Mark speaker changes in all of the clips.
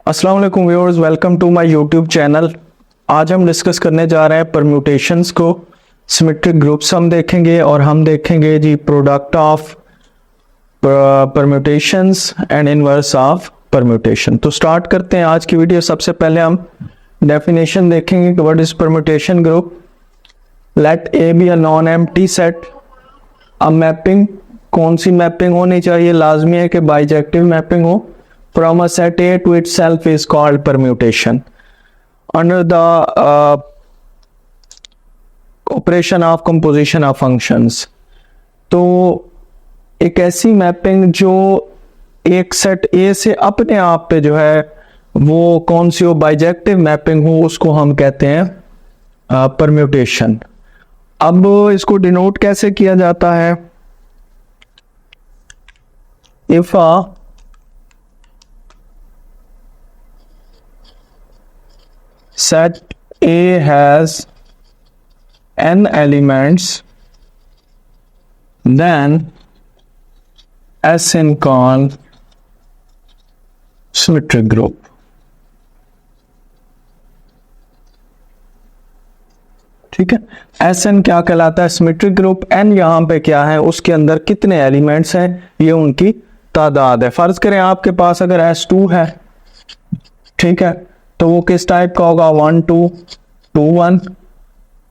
Speaker 1: अस्सलाम वालेकुम viewers, welcome to my YouTube channel. आज हम डिस्कस करने जा रहे हैं परम्यूटेशंस को। सिमेट्रिक ग्रुप्स हम देखेंगे और हम देखेंगे जी product of permutations and inverse of permutation. तो स्टार्ट करते हैं आज की वीडियो। सबसे पहले हम डेफिनेशन देखेंगे कि what is permutation group. Let A B a non empty set. अब मैपिंग कौन सी मैपिंग होनी चाहिए? लाजमी है कि बाइजेक्टिव मैपिंग हो। From a set A to itself is called permutation. Under the operation of composition of functions, तो एक ऐसी मैपिंग जो एक सेट A से अपने आप पे जो है वो कौन सी हो, बाइजेक्टिव मैपिंग हो, उसको हम कहते हैं परम्यूटेशन। अब इसको डिनोट कैसे किया जाता है? If set A has n elements, then Sn called symmetric group. ठीक है, Sn क्या कहलाता है? Symmetric group. n यहां पे क्या है, उसके अंदर कितने एलिमेंट्स हैं, ये उनकी तादाद है। फर्ज करें आपके पास अगर S2 है, ठीक है, तो वो किस टाइप का होगा? 1 2 2 1,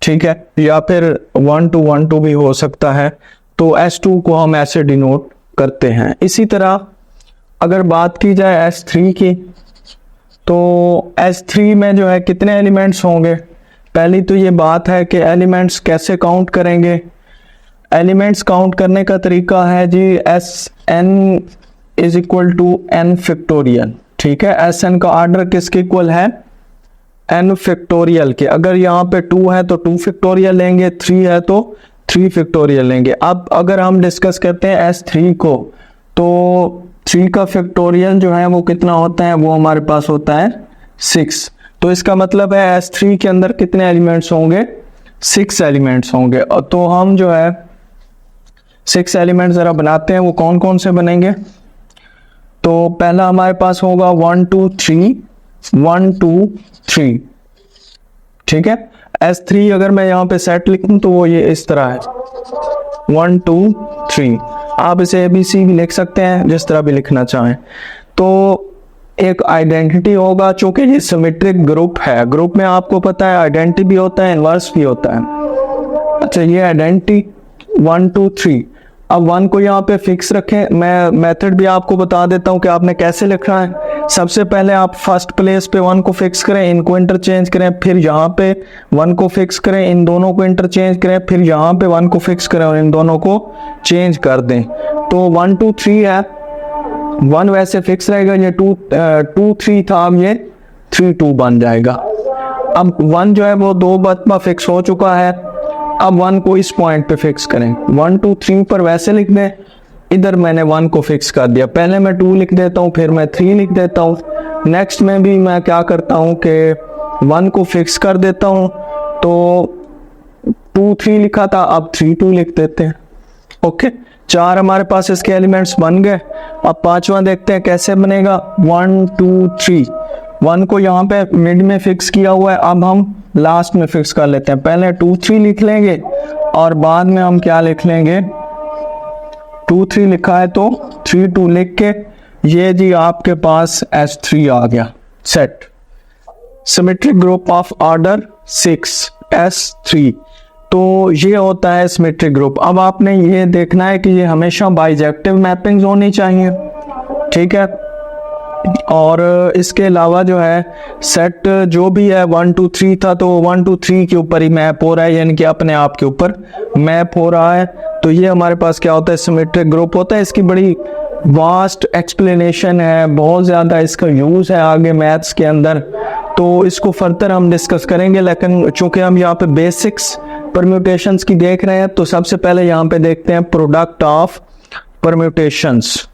Speaker 1: ठीक है, या फिर 1 2 1 2 भी हो सकता है। तो S2 को हम ऐसे डिनोट करते हैं। इसी तरह अगर बात की जाए S3 की, तो S3 में जो है कितने एलिमेंट्स होंगे? पहली तो ये बात है कि एलिमेंट्स कैसे काउंट करेंगे। एलिमेंट्स काउंट करने का तरीका है जी Sn is equal to n factorial. ठीक है, Sn का ऑर्डर किसके इक्वल है? n फैक्टोरियल के। अगर यहाँ पे 2 है तो 2 फैक्टोरियल लेंगे, 3 है तो 3 फैक्टोरियल लेंगे। अब अगर हम डिस्कस करते हैं S3 को, तो 3 का फैक्टोरियल जो है वो कितना होता है? वो हमारे पास होता है 6। तो इसका मतलब है S3 के अंदर कितने एलिमेंट्स होंगे? 6 एलिमेंट्स होंगे। तो हम जो है 6 एलिमेंट्स जरा बनाते हैं, वो कौन कौन से बनेंगे? तो पहला हमारे पास होगा 1 2 3 1 2 3। ठीक है, S3 अगर मैं यहाँ पे सेट लिखूं तो वो ये इस तरह है 1 2 3। आप इसे ABC भी लिख सकते हैं, जिस तरह भी लिखना चाहें। तो एक आइडेंटिटी होगा, चूंकि ये सिमेट्रिक ग्रुप है। ग्रुप में आपको पता है आइडेंटिटी भी होता है, इनवर्स भी होता है। अच्छा, ये आइडेंटिटी 1 2 3। अब 1 को यहाँ पे फिक्स रखें। मैं मेथड भी आपको बता देता हूँ कि आपने कैसे लिखना है। सबसे पहले आप फर्स्ट प्लेस पे 1 को फिक्स करें, इनको इंटरचेंज करें, फिर यहाँ पे 1 को फिक्स करें, इन दोनों को इंटरचेंज करें, फिर यहाँ पे 1 को फिक्स करें और इन दोनों को चेंज कर दें। तो 1 2 3 है, 1 वैसे फिक्स रहेगा, ये 2 3 था, अब ये 3 2 बन जाएगा। अब 1 जो है वो 2 बार फिक्स हो चुका है। अब 1 को इस पॉइंट पे फिक्स करें। 1 2 3 पर वैसे लिख दें, इधर मैंने 1 को फिक्स कर दिया। पहले मैं 2 लिख देता हूँ, फिर मैं 3 लिख देता हूँ। नेक्स्ट में भी मैं क्या करता हूँ कि 1 को फिक्स कर देता हूँ। तो 2 3 लिखा था, अब 3 2 लिख देते हैं। ओके, 4 हमारे पास इसके एलिमेंट्स बन गए। अब 5वां देखते हैं कैसे बनेगा। 1 2 3, 1 को यहाँ पे मिड में फिक्स किया हुआ है, अब हम लास्ट में फिक्स कर लेते हैं। पहले 2 3 लिख लेंगे और बाद में हम क्या लिख लेंगे? 2 3 लिखा है तो 3 2 लिख के ये जी आपके पास S3 आ गया set. Symmetric group of order 6 S3। तो ये होता है सिमेट्रिक ग्रुप। अब आपने ये देखना है कि ये हमेशा बाइजेक्टिव मैपिंग्स होनी चाहिए। ठीक है, और इसके अलावा जो है सेट जो भी है 1 2 3 था, तो 1 2 3 के ऊपर ही मैप हो रहा है, यानी कि अपने आप के ऊपर मैप हो रहा है। तो ये हमारे पास क्या होता है? सिमेट्रिक ग्रुप होता है। इसकी बड़ी वास्ट एक्सप्लेनेशन है, बहुत ज़्यादा इसका यूज़ है आगे मैथ्स के अंदर, तो इसको फर्दर हम डिस्कस करेंगे। लेकिन चूंकि हम यहाँ पे बेसिक्स परम्यूटेशंस की देख रहे हैं, तो सबसे पहले यहाँ पे देखते हैं प्रोडक्ट ऑफ परम्यूटेशंस।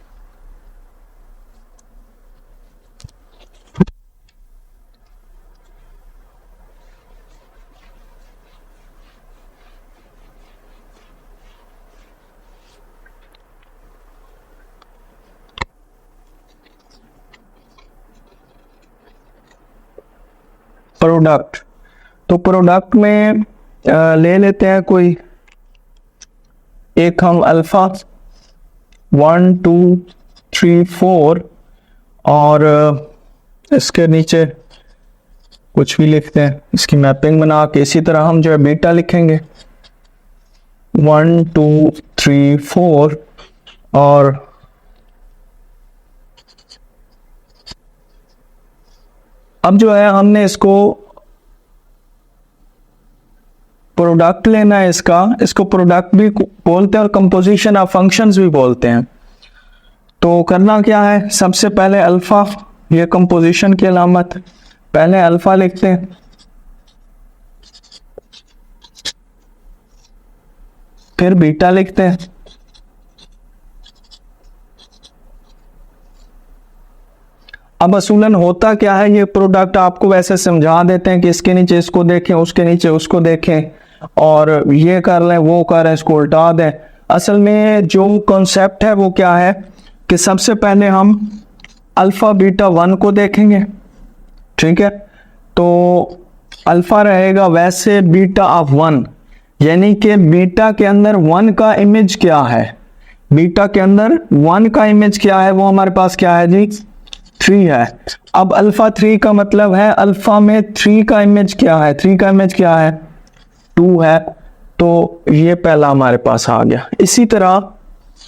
Speaker 1: प्रोडक्ट। तो प्रोडक्ट में ले लेते हैं कोई एक हम अल्फा 1 2 3 4 और इसके नीचे कुछ भी लिखते हैं, इसकी मैपिंग बना के। इसी तरह हम जो है बीटा लिखेंगे 1 2 3 4 और अब जो है हमने इसको प्रोडक्ट लेना है इसको प्रोडक्ट भी बोलते हैं और कंपोजिशन ऑफ फंक्शंस भी बोलते हैं। तो करना क्या है, सबसे पहले अल्फा, ये कंपोजिशन की अलामत, पहले अल्फा लिखते हैं, फिर बीटा लिखते हैं, अब असूलन होता क्या है, ये प्रोडक्ट आपको वैसे समझा देते हैं कि इसके नीचे इसको देखें, उसके नीचे उसको देखें और ये कर लें वो कर लें, इसको उल्टा दें। असल में जो कॉन्सेप्ट है वो क्या है कि सबसे पहले हम अल्फा बीटा 1 को देखेंगे, ठीक है। तो अल्फा रहेगा वैसे बीटा ऑफ 1, यानी कि बीटा के अंदर 1 का इमेज क्या है, बीटा के अंदर 1 का इमेज क्या है, वो हमारे पास क्या है जी 3 है। अब अल्फा 3 का मतलब है अल्फा में 3 का इमेज क्या है, 3 का इमेज क्या है 2 है, तो ये पहला हमारे पास आ गया। इसी तरह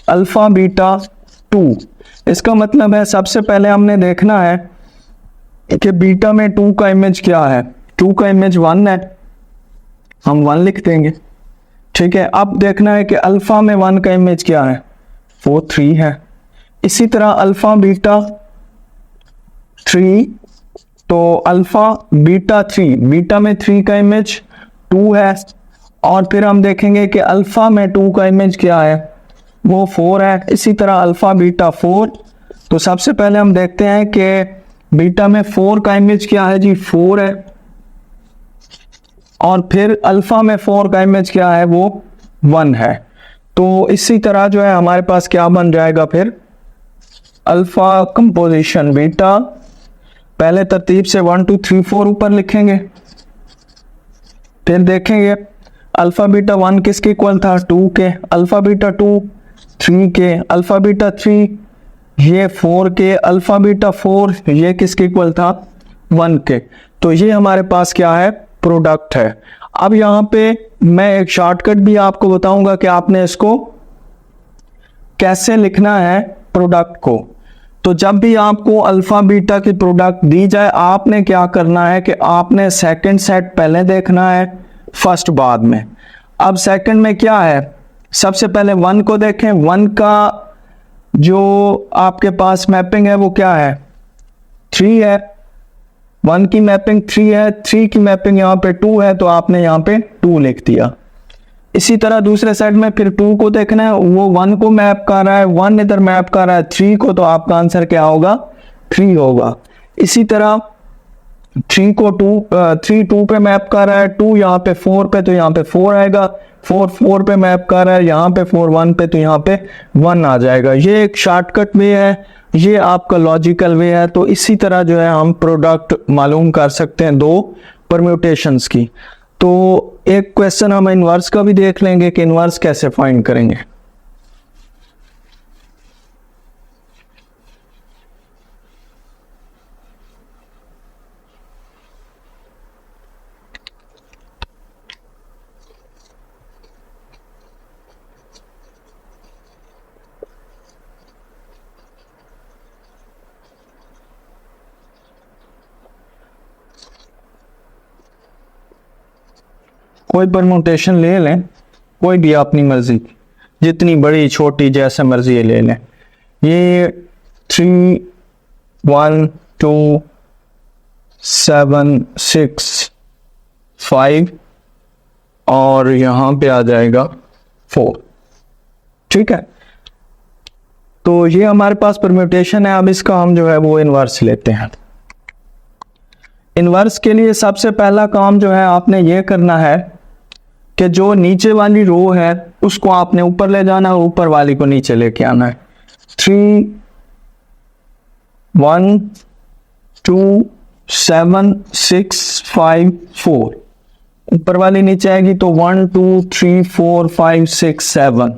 Speaker 1: अल्फा बीटा 2, इसका मतलब है सबसे पहले हमने देखना है कि बीटा में 2 का इमेज क्या है, 2 का इमेज 1 है, हम 1 लिख देंगे, ठीक है। अब देखना है कि अल्फा में 1 का इमेज क्या है, वो 3 है। इसी तरह अल्फा बीटा 3, तो अल्फा बीटा 3, बीटा में 3 का इमेज 2 है, और फिर हम देखेंगे कि अल्फा में 2 का इमेज क्या है, वो 4 है। इसी तरह अल्फा बीटा 4, तो सबसे पहले हम देखते हैं कि बीटा में 4 का इमेज क्या है जी 4 है, और फिर अल्फा में 4 का इमेज क्या है वो 1 है। तो इसी तरह जो है हमारे पास क्या बन जाएगा फिर अल्फा कंपोजिशन बीटा, पहले तरतीब से 1 2 3 4 ऊपर लिखेंगे, फिर देखेंगे अल्फा बीटा 1 किसके इक्वल था 2 के, अल्फा बीटा 2 3 के, अल्फा बीटा 3 ये 4 के, अल्फा बीटा 4 ये किसके इक्वल था 1 के। तो ये हमारे पास क्या है प्रोडक्ट है। अब यहाँ पे मैं एक शॉर्टकट भी आपको बताऊंगा कि आपने इसको कैसे लिखना है प्रोडक्ट को। तो जब भी आपको अल्फा बीटा की प्रोडक्ट दी जाए, आपने क्या करना है कि आपने सेकंड सेट पहले देखना है, फर्स्ट बाद में। अब सेकंड में क्या है, सबसे पहले 1 को देखें, 1 का जो आपके पास मैपिंग है वो क्या है 3 है, 1 की मैपिंग 3 है, 3 की मैपिंग यहाँ पे 2 है, तो आपने यहाँ पे 2 लिख दिया। इसी तरह दूसरे साइड में फिर 2 को देखना है, वो 1 को मैप कर रहा है, 1 इधर मैप कर रहा है 3 को, तो आपका आंसर क्या होगा 3 होगा। इसी तरह 3 को 2 पे मैप कर रहा है, 2 यहाँ पे 4 पे, तो यहाँ पे 4 आएगा, 4 पे मैप कर रहा है, यहाँ पे 4 1 पे, तो यहाँ पे 1 आ जाएगा। ये एक शॉर्टकट वे है, ये आपका लॉजिकल वे है। तो इसी तरह जो है हम प्रोडक्ट मालूम कर सकते हैं 2 परम्यूटेशंस की। तो एक क्वेश्चन हम इनवर्स का भी देख लेंगे कि इनवर्स कैसे फाइंड करेंगे। कोई परम्यूटेशन ले लें, कोई भी अपनी मर्जी, जितनी बड़ी छोटी जैसे मर्जी ले लें। ये 3 1 2 7 6 5 और यहाँ पे आ जाएगा 4, ठीक है। तो ये हमारे पास परम्यूटेशन है। अब इसका हम जो है वो इनवर्स लेते हैं। इनवर्स के लिए सबसे पहला काम जो है आपने ये करना है कि जो नीचे वाली रो है उसको आपने ऊपर ले जाना है, ऊपर वाली को नीचे लेके आना है। 3 1 2 7 6 5 4, ऊपर वाली नीचे आएगी तो 1 2 3 4 5 6 7।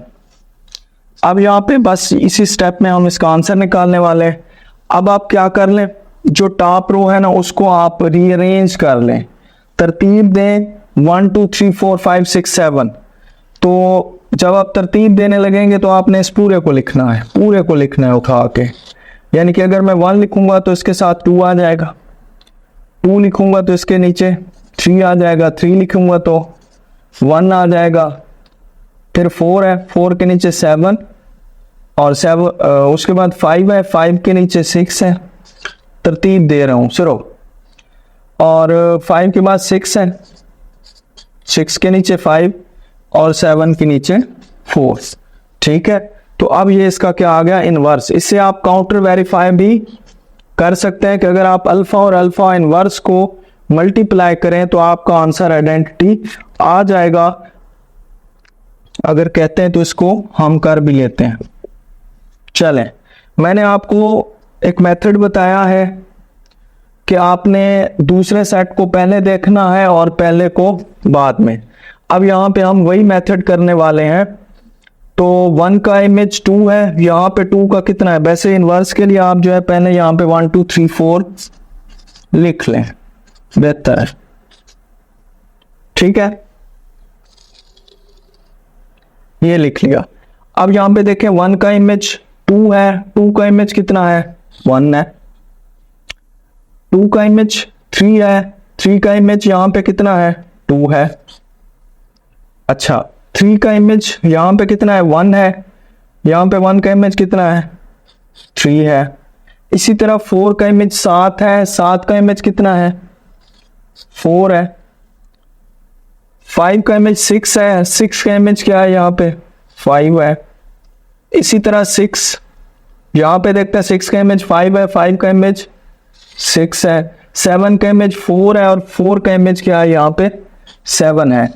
Speaker 1: अब यहाँ पे बस इसी स्टेप में हम इसका आंसर निकालने वाले हैं। अब आप क्या कर लें, जो टॉप रो है ना उसको आप रीअरेंज कर लें, तरतीब दें 1 2 3 4 5 6 7। तो जब आप तरतीब देने लगेंगे तो आपने इस पूरे को लिखना है, पूरे को लिखना है उठा के। यानी कि अगर मैं 1 लिखूंगा तो इसके साथ 2 आ जाएगा, 2 लिखूंगा तो इसके नीचे 3 आ जाएगा, 3 लिखूंगा तो 1 आ जाएगा, फिर 4 है, 4 के नीचे 7 और 7 उसके बाद 5 है, 5 के नीचे 6 है। तरतीब दे रहा हूँ सिर्फ। और 5 के बाद 6 है, 6 के नीचे 5 और 7 के नीचे 4। ठीक है, तो अब ये इसका क्या आ गया, इनवर्स। इससे आप काउंटर वेरीफाई भी कर सकते हैं कि अगर आप अल्फा और अल्फा इनवर्स को मल्टीप्लाई करें तो आपका आंसर आइडेंटिटी आ जाएगा। अगर कहते हैं तो इसको हम कर भी लेते हैं। चलें, मैंने आपको एक मेथड बताया है कि आपने दूसरे सेट को पहले देखना है और पहले को बाद में। अब यहाँ पे हम वही मेथड करने वाले हैं। तो 1 का इमेज 2 है, यहाँ पे 2 का कितना है। वैसे इनवर्स के लिए आप जो है पहले यहाँ पे 1 2 3 4 लिख लें, बेहतर है। ठीक है, ये लिख लिया। अब यहाँ पे देखें 1 का इमेज 2 है, 2 का इमेज कितना है 1 है। 2 का इमेज 3 है, 3 का इमेज यहाँ पे कितना है 2 है। अच्छा, 3 का इमेज यहाँ पे कितना है 1 है, यहाँ पे 1 का इमेज कितना है 3 है। इसी तरह 4 का इमेज 7 है, 7 का इमेज कितना है 4 है। 5 का इमेज 6 है, 6 का इमेज क्या है यहाँ पे 5 है। इसी तरह 6 यहाँ पे देखते हैं, 6 का इमेज 5 है, 5 का इमेज 6 है। 7 का इमेज 4 है और 4 का इमेज क्या है यहाँ पे 7 है।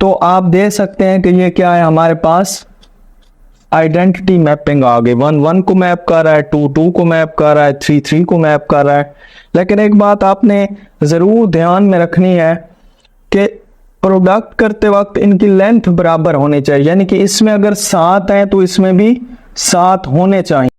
Speaker 1: तो आप दे सकते हैं कि ये क्या है, हमारे पास आइडेंटिटी मैपिंग आ गई। 1 1 को मैप कर रहा है, 2 2 को मैप कर रहा है, 3 3 को मैप कर रहा है। लेकिन एक बात आपने ज़रूर ध्यान में रखनी है कि प्रोडक्ट करते वक्त इनकी लेंथ बराबर होनी चाहिए। यानी कि इसमें अगर 7 है तो इसमें भी 7 होने चाहिए।